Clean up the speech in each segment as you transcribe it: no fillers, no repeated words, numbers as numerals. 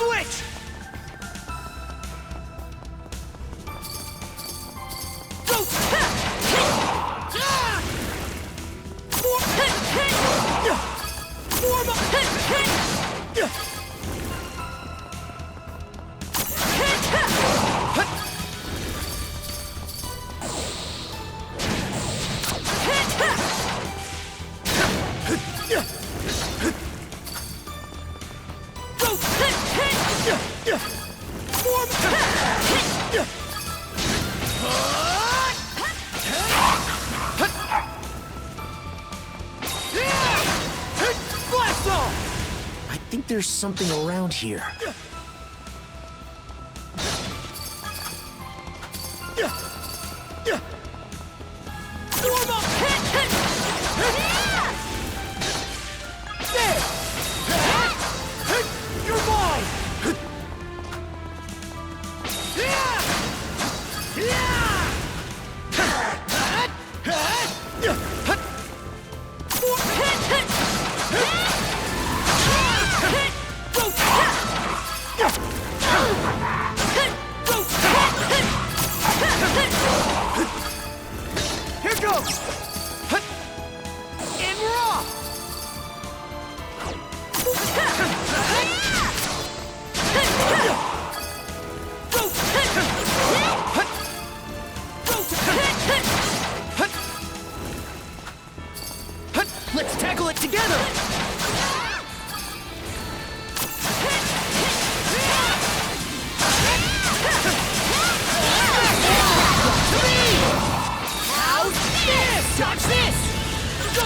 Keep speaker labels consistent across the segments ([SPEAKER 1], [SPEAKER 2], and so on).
[SPEAKER 1] Switch! Go! I think there's something around here. You're mine! Here goes! And we're off! Let's tackle it together! Dodge this! Go!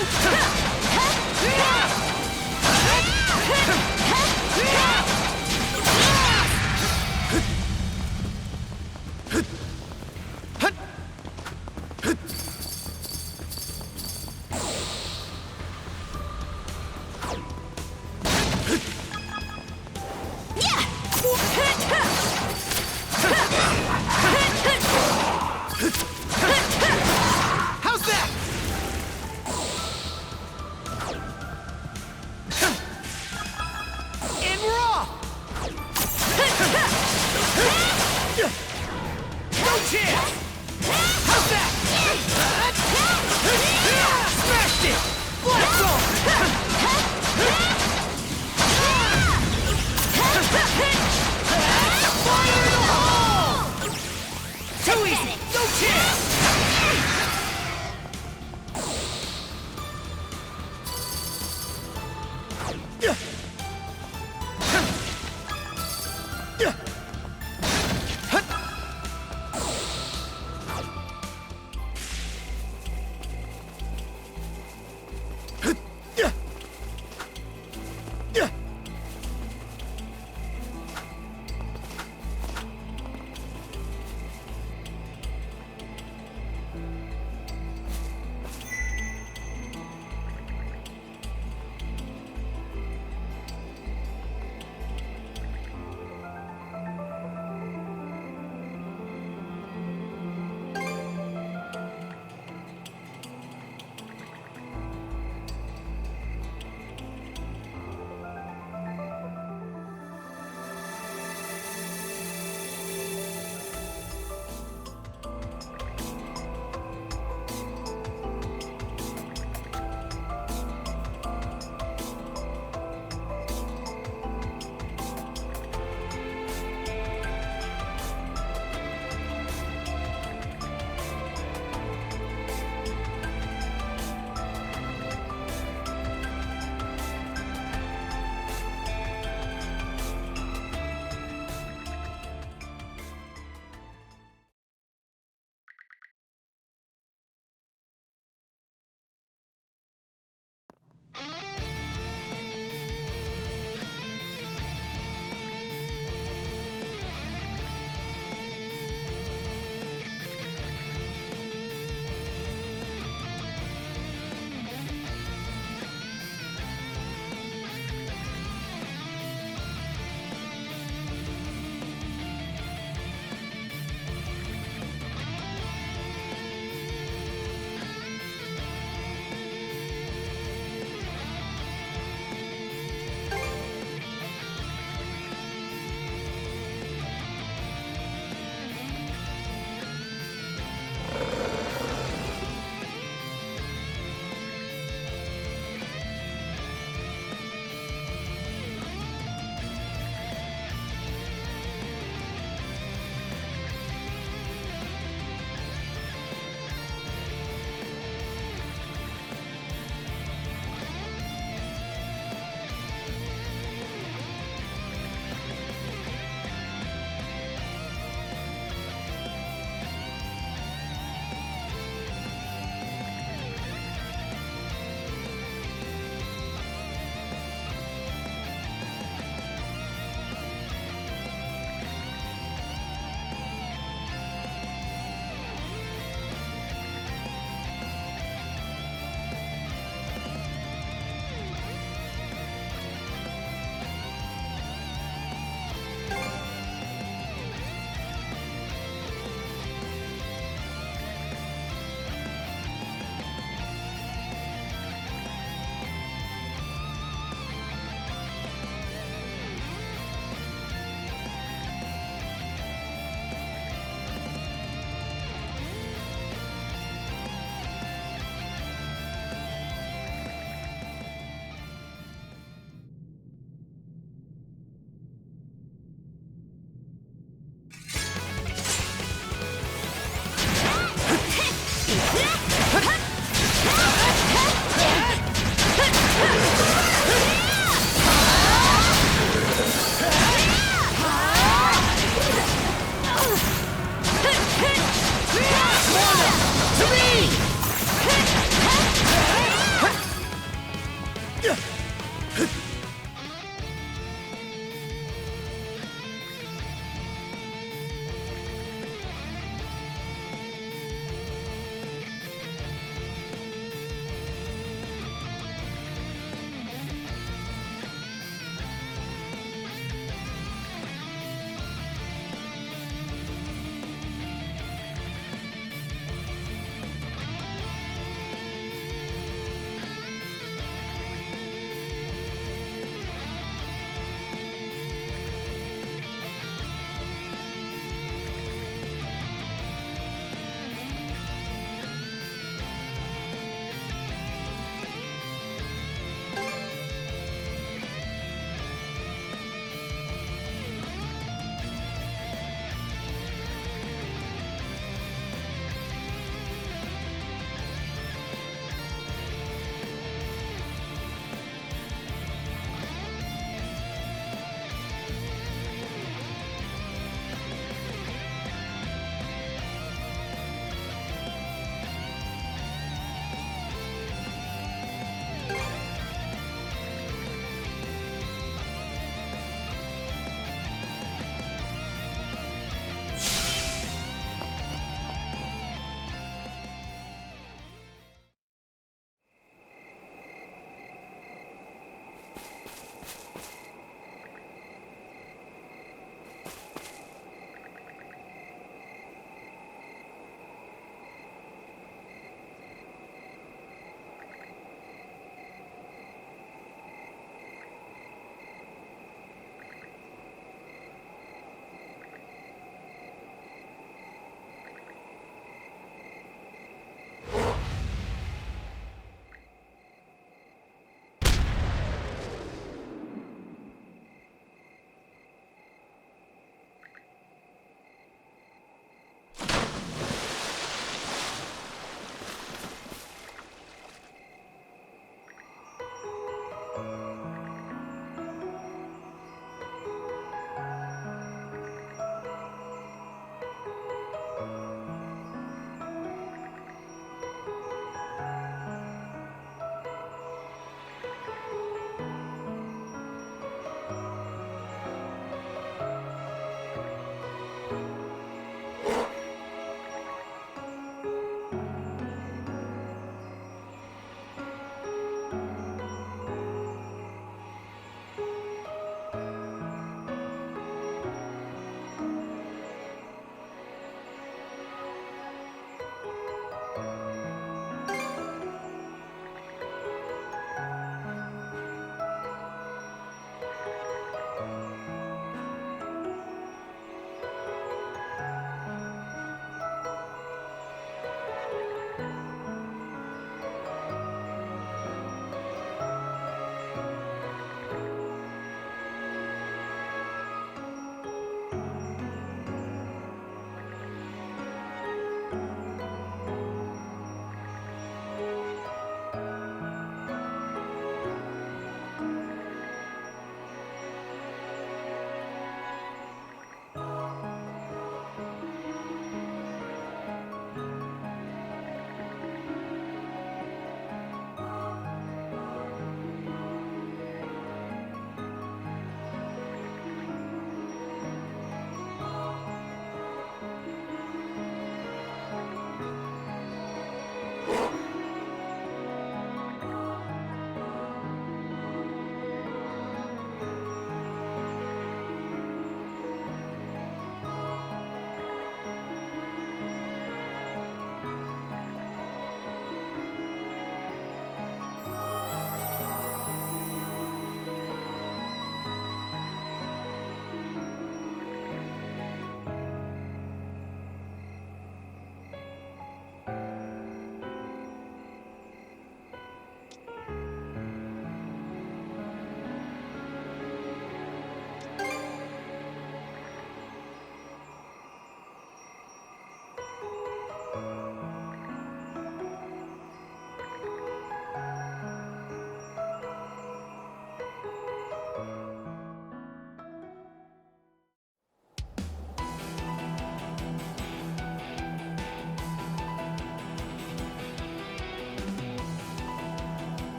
[SPEAKER 1] How's that? And we're off! No chance! How's that? Smashed it! Blast off! Fire in the hole! Too easy! No chance!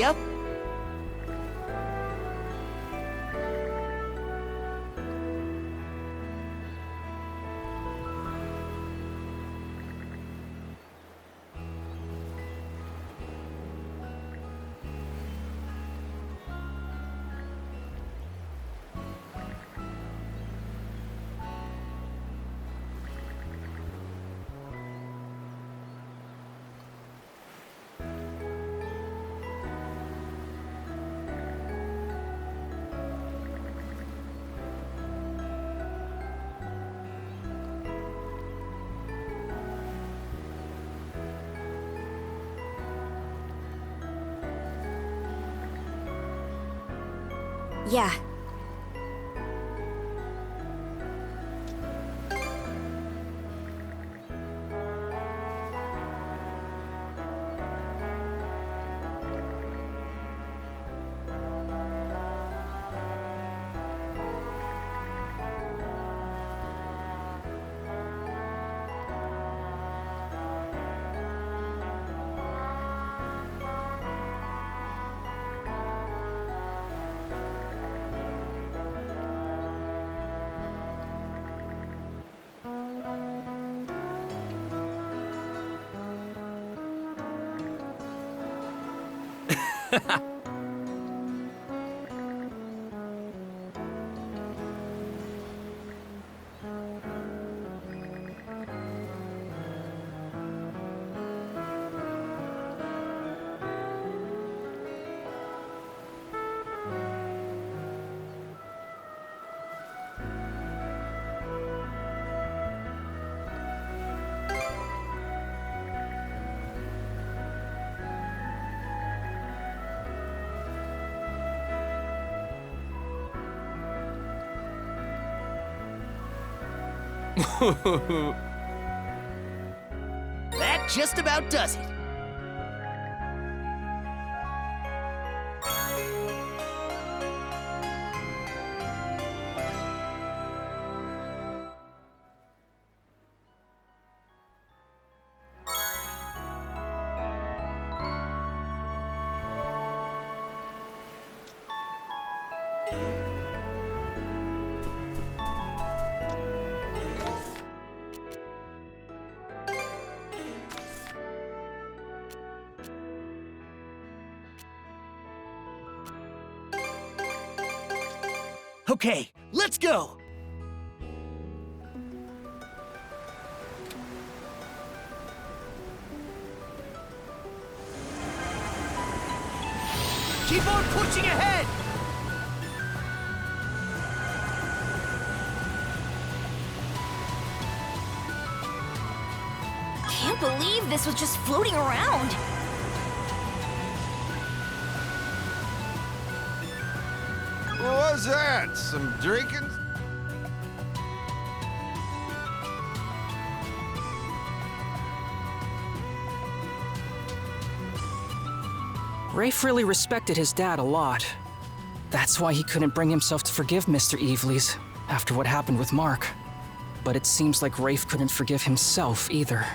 [SPEAKER 1] Yep.
[SPEAKER 2] Yeah.
[SPEAKER 1] That just about does it. Okay, let's go! Keep on pushing ahead!
[SPEAKER 2] Can't believe this was just floating around.
[SPEAKER 3] What was that? Some drinking?
[SPEAKER 4] Rafe really respected his dad a lot. That's why he couldn't bring himself to forgive Mr. Evelees after what happened with Mark. But it seems like Rafe couldn't forgive himself either.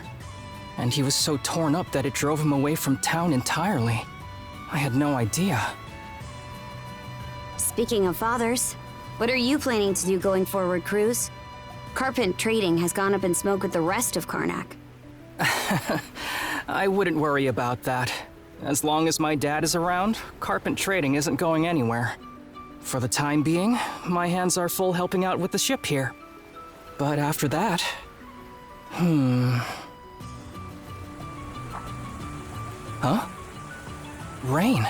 [SPEAKER 4] And he was so torn up that it drove him away from town entirely. I had no idea.
[SPEAKER 2] Speaking of fathers, What are you planning to do going forward, Cruz? Carpent trading has gone up in smoke with the rest of Karnak.
[SPEAKER 4] I wouldn't worry about that. As long as my dad is around, Carpent trading isn't going anywhere. For the time being, my hands are full helping out with the ship here. But after that... Huh? Rain.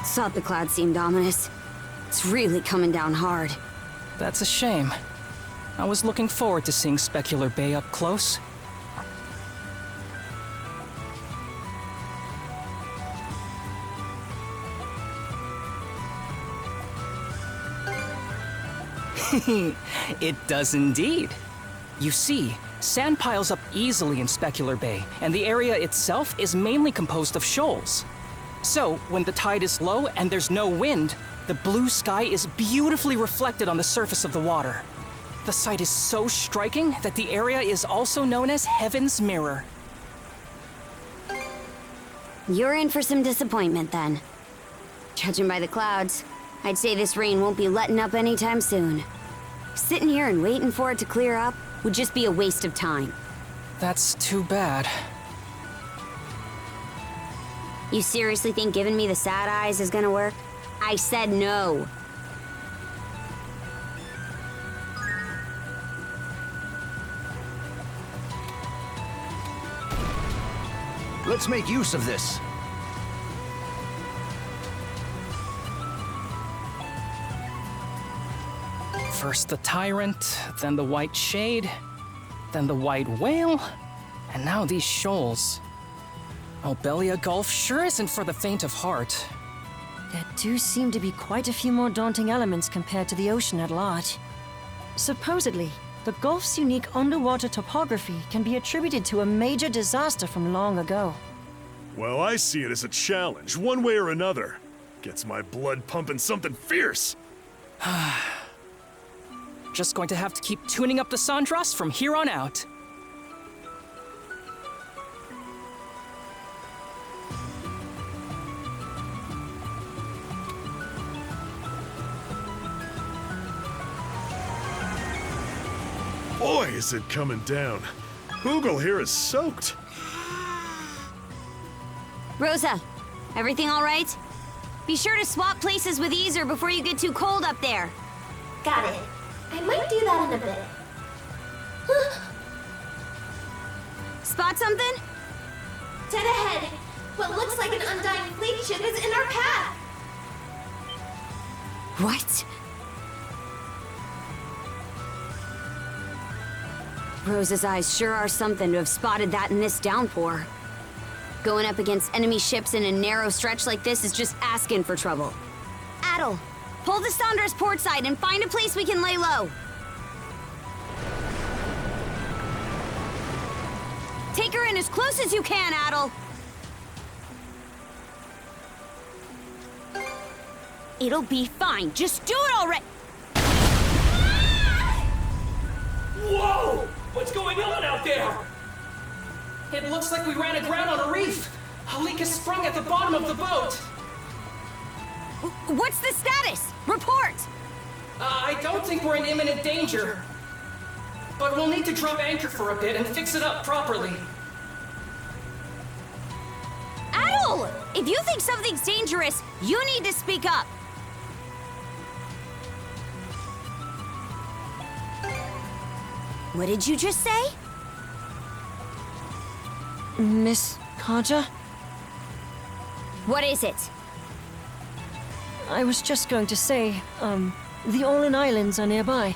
[SPEAKER 2] Thought the clouds seemed ominous. It's really coming down hard.
[SPEAKER 4] That's a shame. I was looking forward to seeing Specular Bay up close. It does indeed. You see, sand piles up easily in Specular Bay, and the area itself is mainly composed of shoals. So, when the tide is low and there's no wind, the blue sky is beautifully reflected on the surface of the water. The sight is so striking that the area is also known as Heaven's Mirror.
[SPEAKER 2] You're in for some disappointment then. Judging by the clouds, I'd say this rain won't be letting up anytime soon. Sitting here and waiting for it to clear up would just be a waste of time.
[SPEAKER 4] That's too bad.
[SPEAKER 2] You seriously think giving me the sad eyes is gonna work? I said no.
[SPEAKER 1] Let's make use of this.
[SPEAKER 4] First the Tyrant, then the White Shade, then the White Whale, and now these shoals. Albelia Gulf sure isn't for the faint of heart.
[SPEAKER 5] There do seem to be quite a few more daunting elements compared to the ocean at large. Supposedly, the Gulf's unique underwater topography can be attributed to a major disaster from long ago.
[SPEAKER 6] Well, I see it as a challenge, one way or another. Gets my blood pumping something fierce.
[SPEAKER 4] Just going to have to keep tuning up the Sandras from here on out.
[SPEAKER 6] Boy, is it coming down. Hoogle here is soaked.
[SPEAKER 2] Rosa, everything all right? Be sure to swap places with Easer before you get too cold up there.
[SPEAKER 7] Got it. I might do that in a bit.
[SPEAKER 2] Spot something?
[SPEAKER 7] Dead ahead. What looks like an undying fleet ship is in our path.
[SPEAKER 2] What? Rosa's eyes sure are something to have spotted that in this downpour. Going up against enemy ships in a narrow stretch like this is just asking for trouble. Adel, pull the Sandra's port side and find a place we can lay low. Take her in as close as you can, Adel. It'll be fine. Just do it already.
[SPEAKER 4] Whoa! What's going on out there? It looks like we ran aground on a reef. A leak has sprung at the bottom of the boat.
[SPEAKER 2] What's the status? Report!
[SPEAKER 4] I don't think we're in imminent danger. But we'll need to drop anchor for a bit and fix it up properly.
[SPEAKER 2] Adel! If you think something's dangerous, you need to speak up. What did you just say?
[SPEAKER 5] Miss Kaja?
[SPEAKER 2] What is it?
[SPEAKER 5] I was just going to say, the Olin Islands are nearby.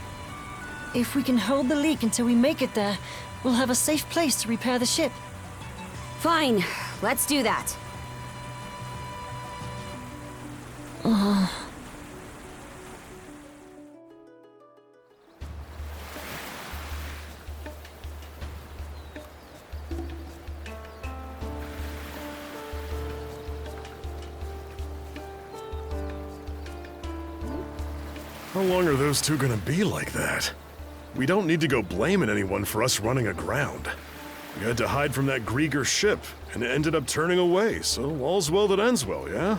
[SPEAKER 5] If we can hold the leak until we make it there, we'll have a safe place to repair the ship.
[SPEAKER 2] Fine, let's do that.
[SPEAKER 6] How long are those two gonna be like that? We don't need to go blaming anyone for us running aground. We had to hide from that Grieger ship, and it ended up turning away, so all's well that ends well, yeah?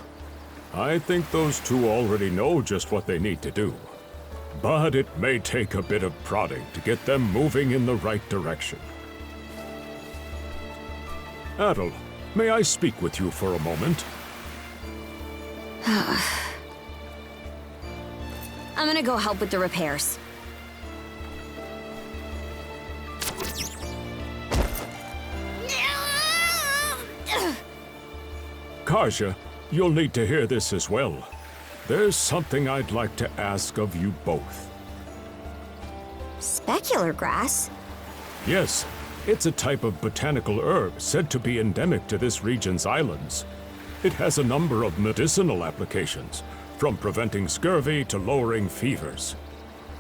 [SPEAKER 8] I think those two already know just what they need to do. But it may take a bit of prodding to get them moving in the right direction. Adel, may I speak with you for a moment?
[SPEAKER 2] I'm gonna go help with the repairs.
[SPEAKER 8] Kaja, you'll need to hear this as well. There's something I'd like to ask of you both.
[SPEAKER 2] Specular grass?
[SPEAKER 8] Yes, it's a type of botanical herb said to be endemic to this region's islands. It has a number of medicinal applications, from preventing scurvy to lowering fevers.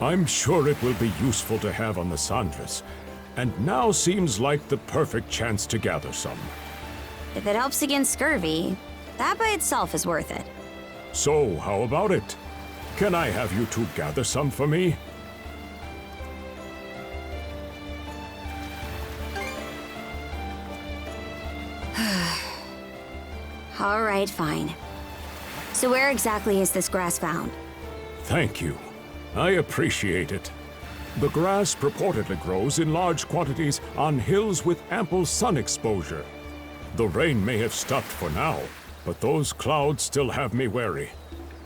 [SPEAKER 8] I'm sure it will be useful to have on the Sandras, and now seems like the perfect chance to gather some.
[SPEAKER 2] If it helps against scurvy, that by itself is worth it.
[SPEAKER 8] So, how about it? Can I have you two gather some for me?
[SPEAKER 2] All right, fine. So where exactly is this grass found?
[SPEAKER 8] Thank you. I appreciate it. The grass purportedly grows in large quantities on hills with ample sun exposure. The rain may have stopped for now, but those clouds still have me wary.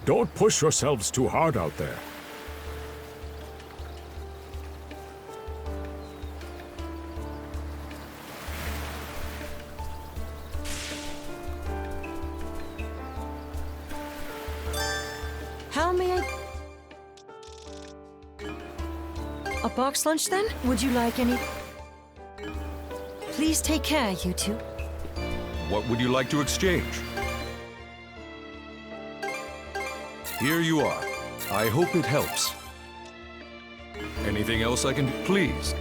[SPEAKER 8] Don't push yourselves too hard out there.
[SPEAKER 5] How may I... A box lunch, then? Would you like any... Please take care, you two.
[SPEAKER 3] What would you like to exchange? Here you are. I hope it helps. Anything else I can... Please.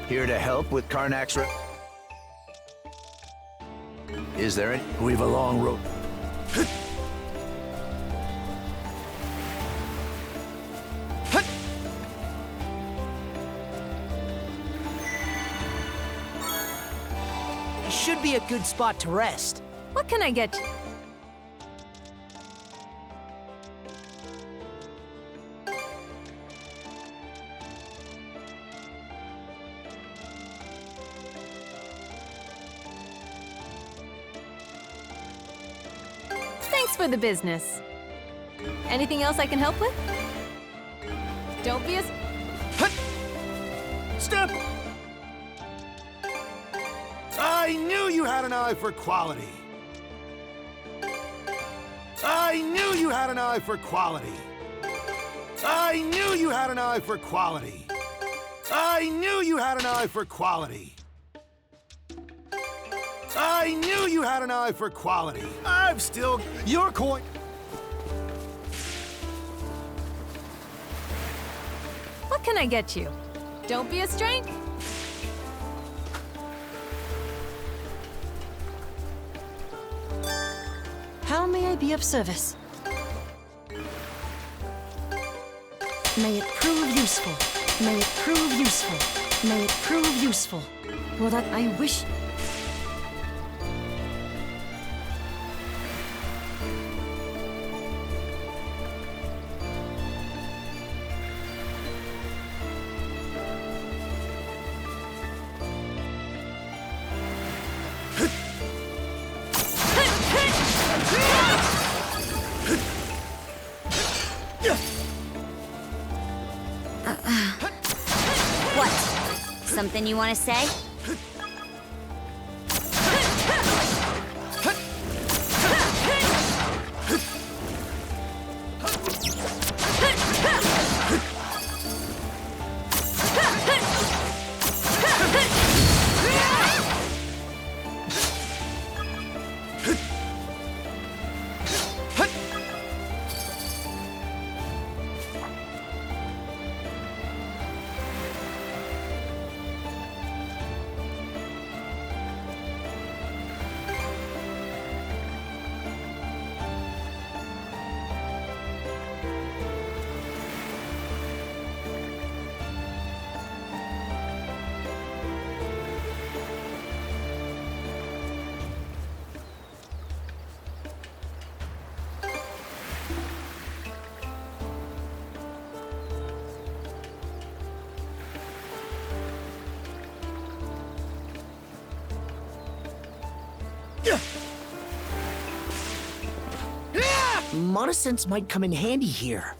[SPEAKER 9] Here to help with Karnak's Is there any? We've a long road.
[SPEAKER 1] Should be a good spot to rest.
[SPEAKER 10] What can I get you? Thanks for the business. Anything else I can help with? Don't be a...
[SPEAKER 11] Step! I knew you had an eye for quality. I knew you had an eye for quality. I knew you had an eye for quality. I knew you had an eye for quality. I knew you had an eye for quality. I've still... Your coin...
[SPEAKER 10] What can I get you? Don't be a stranger.
[SPEAKER 5] How may I be of service? May it prove useful. May it prove useful. May it prove useful. Well, that I wish...
[SPEAKER 2] What? Something you want to say?
[SPEAKER 1] Monosense might come in handy here.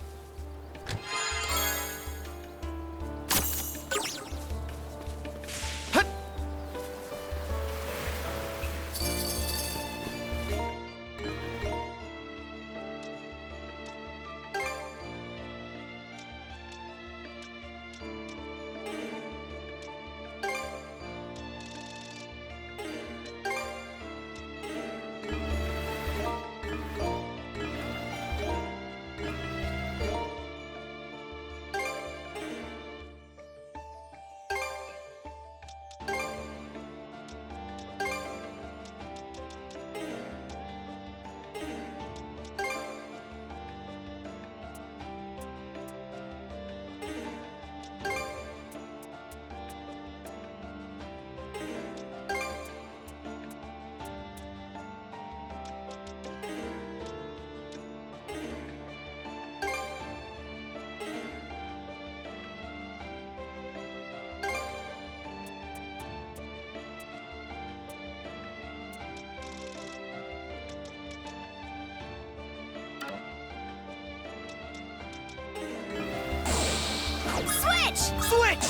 [SPEAKER 2] Switch!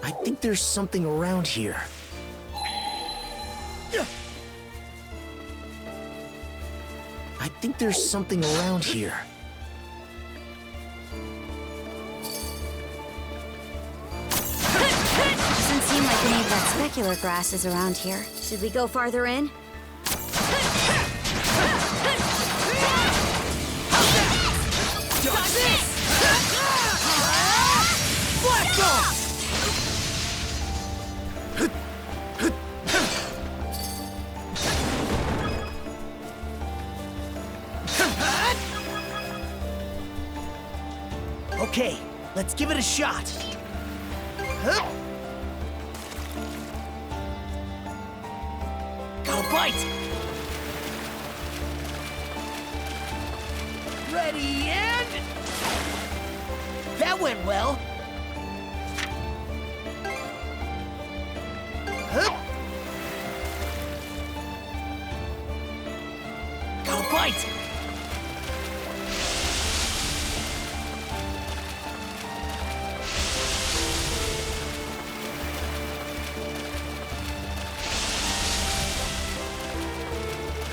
[SPEAKER 1] I think there's something around here. I think there's something around here.
[SPEAKER 2] Doesn't seem like any of that specular grass is around here. Should we go farther in?
[SPEAKER 1] Dodge this! Blast off! Okay, let's give it a shot. Go bite! Ready and... That went well. Go bite!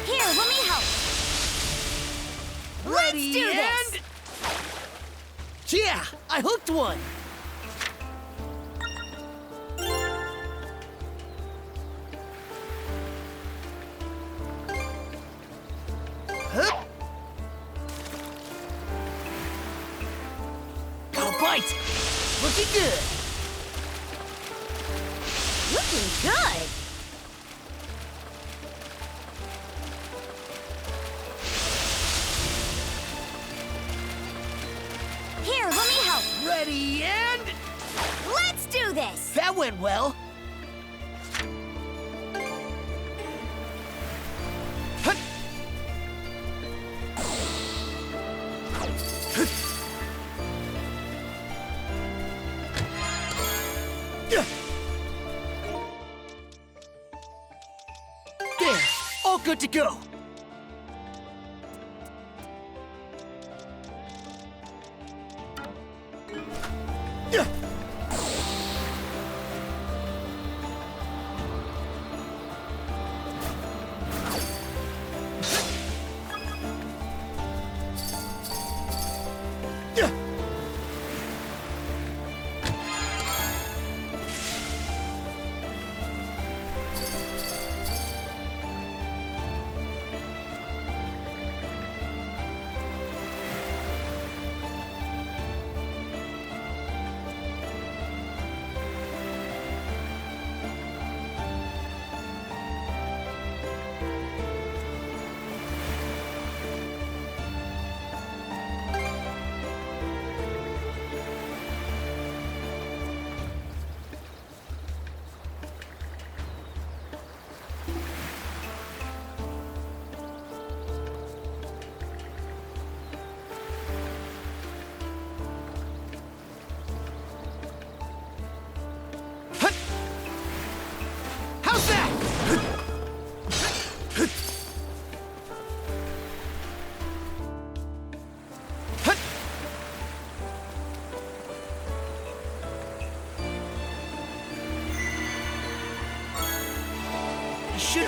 [SPEAKER 2] Here, let me help.
[SPEAKER 1] Ready
[SPEAKER 2] Let's do this.
[SPEAKER 1] and... Yeah, I hooked one. Go bite. Looking good.
[SPEAKER 2] Looking good. Here, let me help.
[SPEAKER 1] Ready and...
[SPEAKER 2] Let's do this.
[SPEAKER 1] That went well. There, all good to go.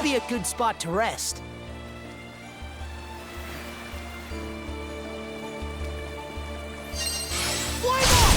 [SPEAKER 1] be a good spot to rest. Fly ball!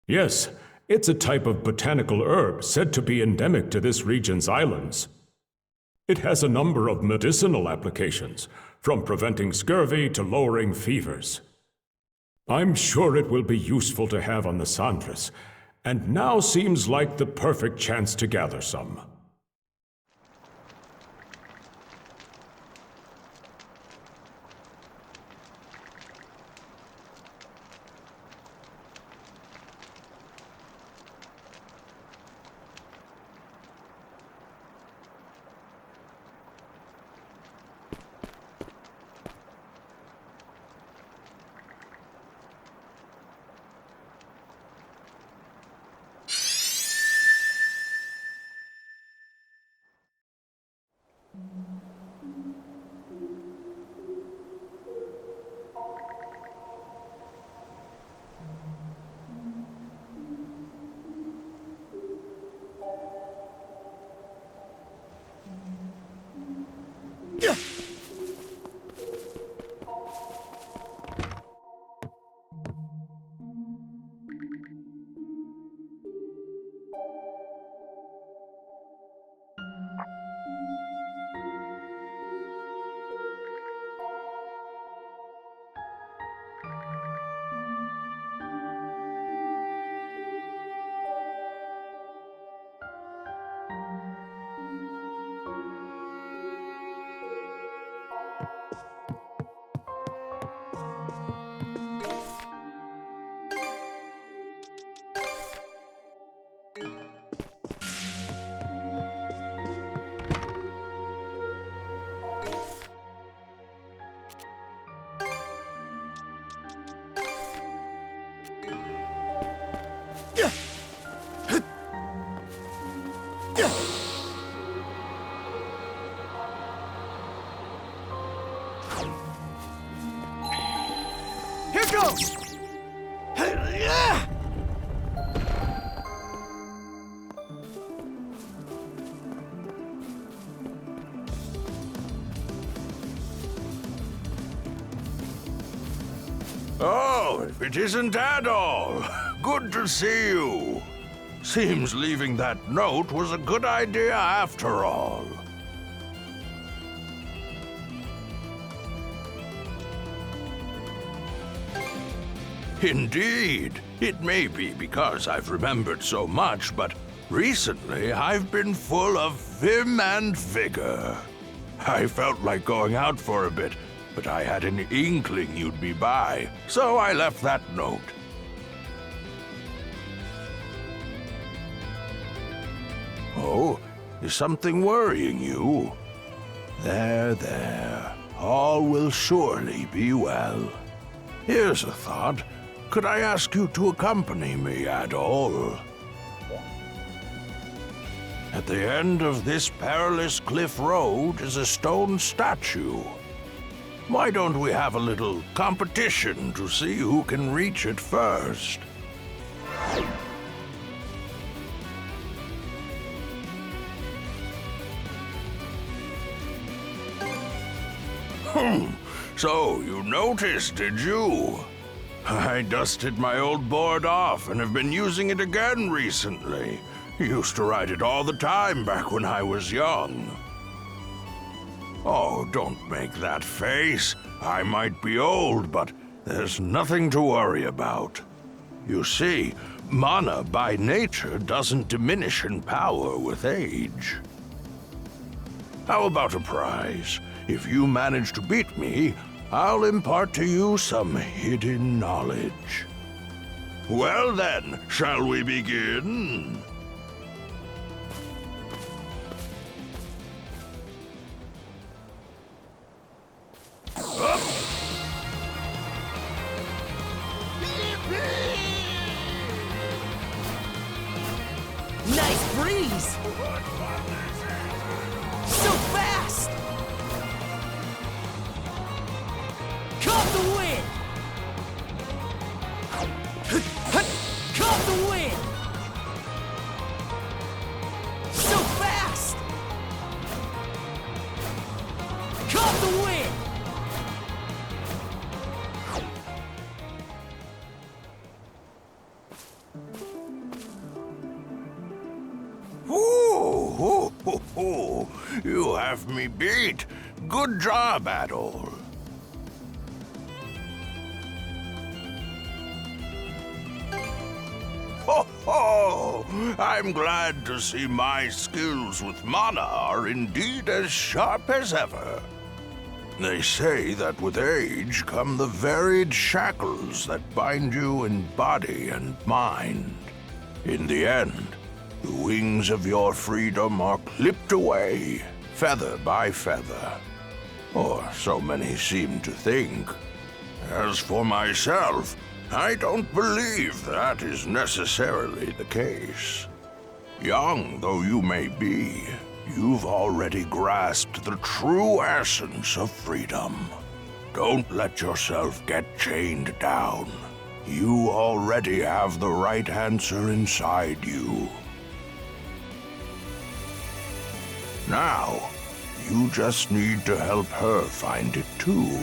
[SPEAKER 8] Yes, it's a type of botanical herb said to be endemic to this region's islands. It has a number of medicinal applications, from preventing scurvy to lowering fevers. I'm sure it will be useful to have on the Sandras, and now seems like the perfect chance to gather some.
[SPEAKER 1] Here goes!
[SPEAKER 3] Oh, it isn't at all. Good to see you. Seems leaving that note was a good idea after all. Indeed. It may be because I've remembered so much, but recently I've been full of vim and vigor. I felt like going out for a bit, but I had an inkling you'd be by, so I left that note. Oh, is something worrying you? There. All will surely be well. Here's a thought. Could I ask you to accompany me at all? At the end of this perilous cliff road is a stone statue. Why don't we have a little competition to see who can reach it first? So, you noticed, did you? I dusted my old board off and have been using it again recently. Used to write it all the time back when I was young. Oh, don't make that face. I might be old, but there's nothing to worry about. You see, mana by nature doesn't diminish in power with age. How about a prize? If you manage to beat me, I'll impart to you some hidden knowledge. Well then, shall we begin? Up!
[SPEAKER 1] Nice breeze! So fast! Caught the wind! Caught the wind! So fast! Caught the wind!
[SPEAKER 3] Ooh, you have me beat. Good job, Adol. Ho! I'm glad to see my skills with mana are indeed as sharp as ever. They say that with age come the varied shackles that bind you in body and mind. In the end, the wings of your freedom are clipped away, feather by feather. Or so many seem to think. As for myself, I don't believe that is necessarily the case. Young though you may be, you've already grasped the true essence of freedom. Don't let yourself get chained down. You already have the right answer inside you. Now, you just need to help her find it too.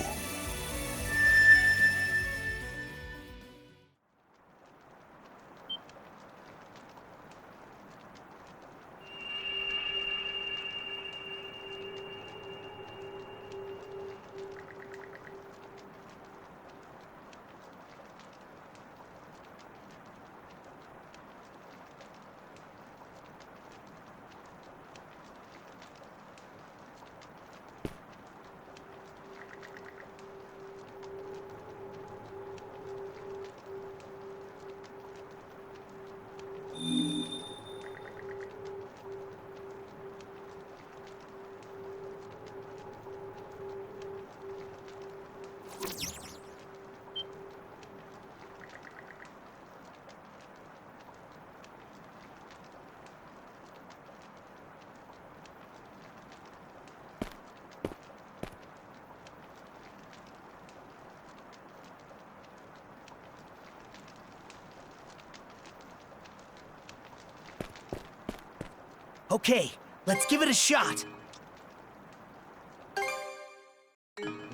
[SPEAKER 1] Okay, let's give it a shot.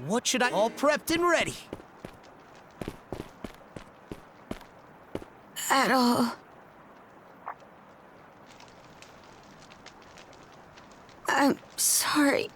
[SPEAKER 1] What should I... All prepped and ready.
[SPEAKER 2] Adol. I'm sorry.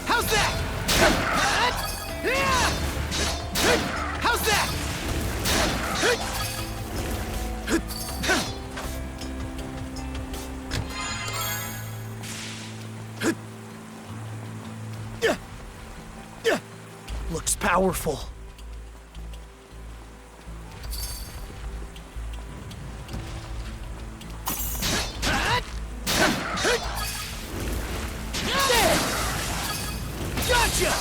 [SPEAKER 11] How's that? How's that? Looks powerful. Gotcha!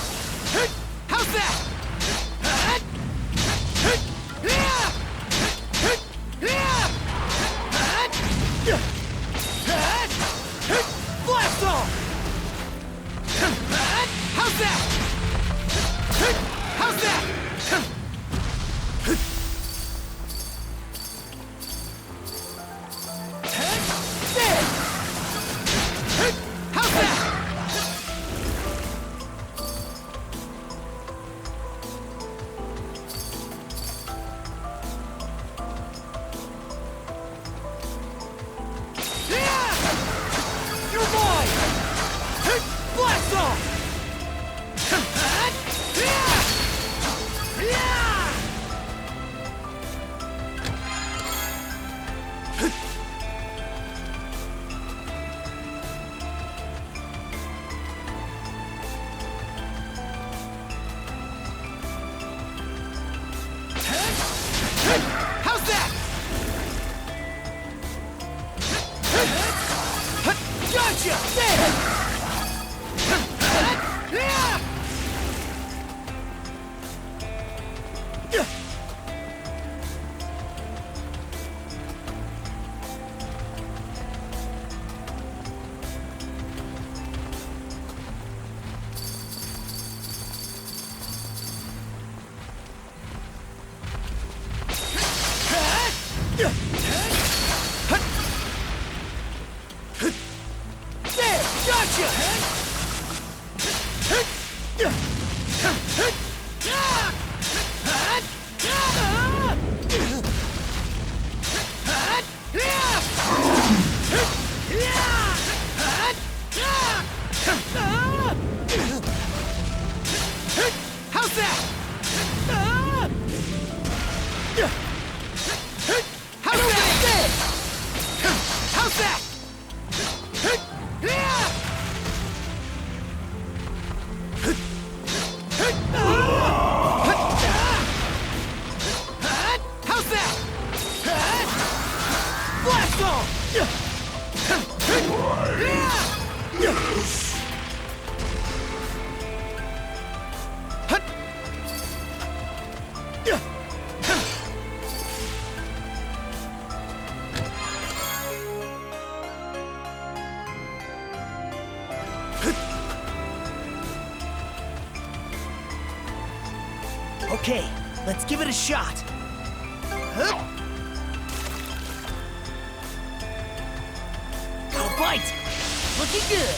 [SPEAKER 11] How's that? Blast off! How's that? How's that? How's that? You're mine! Blast off! How's that? Gotcha! How's that? How's that? How's that? How's that? Blast off! Okay, let's give it a shot. Got a bite! Looking good!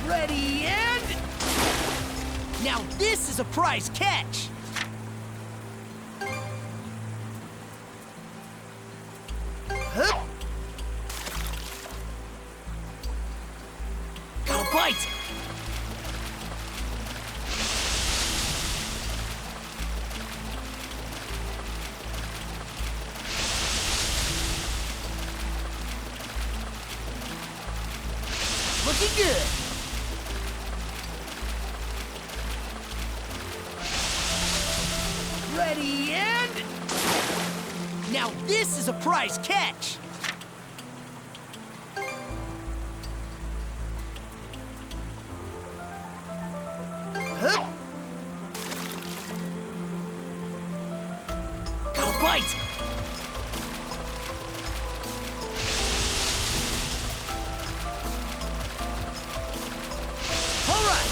[SPEAKER 11] Ready and... Now this is a prize catch! Got a bite! Looking good! Ready and... Now this is a prize catch! Got a bite! All right!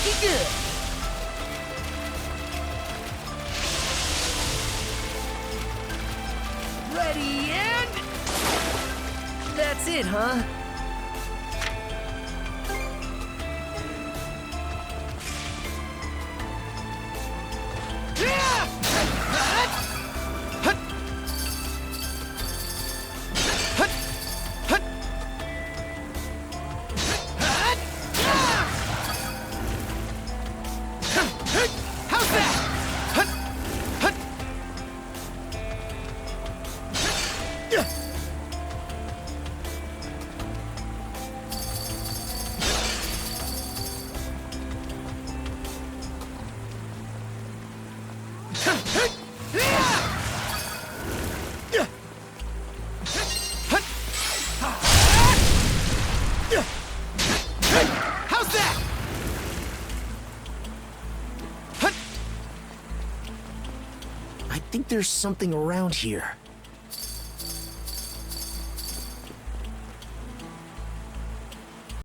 [SPEAKER 1] looking good. Ready and... That's it, huh?
[SPEAKER 11] I think there's something around here.